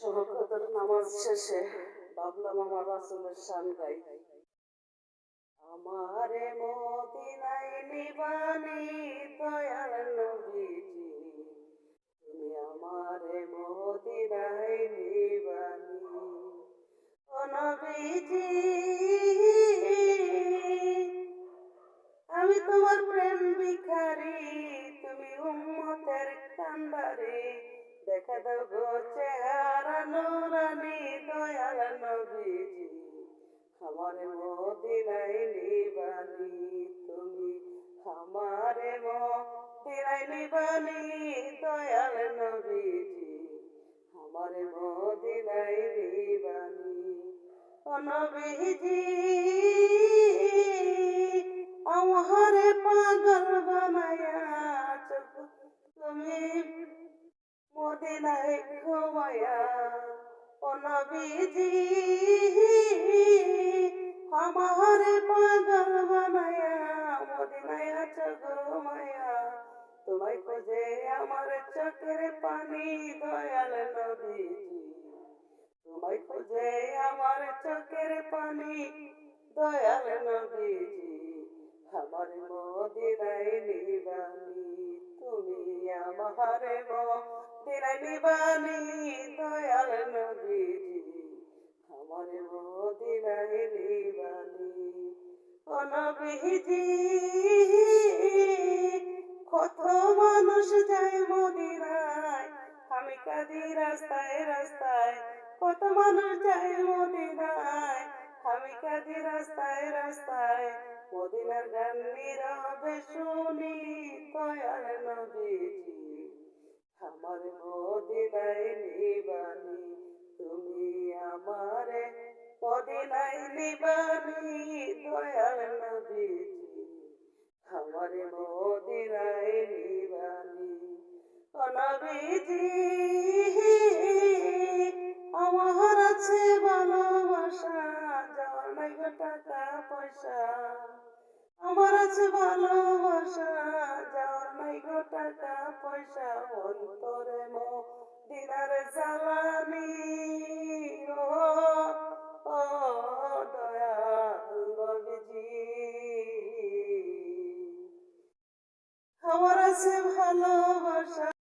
শহর নামাজ শেষে ভাবলাম আমার রাসূলের শান গাই। আমারে মদিনায় নিবানি দয়াল নবীজি, তুমি আমারে মদিনায় নিবানি। ও নবীজি, আমি তোমার প্রেম ভিখারি, তুমি উম্মতের কান্ডারি। দেখা দাও গো চেহারা নুরানি দয়াল নবীজি, আমারে মদিনায় নিবানি। তুমি আমারে মদিনায় নিবানি দয়াল নবীজি, আমারে মদিনায় নিবানি। ও নবীজি, আমারে পাগল বানায়া তুমি মদিনায় ঘুমায়া। ও নবীজি, আমারে পাগল বানায়া মদিনায় আছো ঘুমায়া। তোমায় খোঁজে আমার চোখের পানি দয়াল নবীজি, তোমায় খোঁজে আমার চোখের পানি দয়াল নবীজি, আমার মদিনায় নিবানি। তুমি আমারে মদিনায় নিবানি দয়াল নবীজি, আমার মদিনায় নিবানি। ও নবীজি, কত মানুষ যায় মদিনায়, আমি কাঁদি রাস্তায় রাস্তায়। কত মানুষ যায় মদিনায়, আমি কাঁদি রাস্তায় রাস্তায়। মদিনার গান নীরবে শুনি দয়াল নবীজি, আমার মদিনায় নিবানি। তুমি আমারে মদিনায় নিবানি দয়াল নবীজি, আমার মদিনায় নিবানি। ও নবীজি, আমার আছে ভালোবাসা, যাওয়ার নাই গো টাকা পয়সা। আমার আছে ভালোবাসা, যাওয়ার নাই গো টাকা পয়সা। অন্তরে মদিনার জ্বালানি।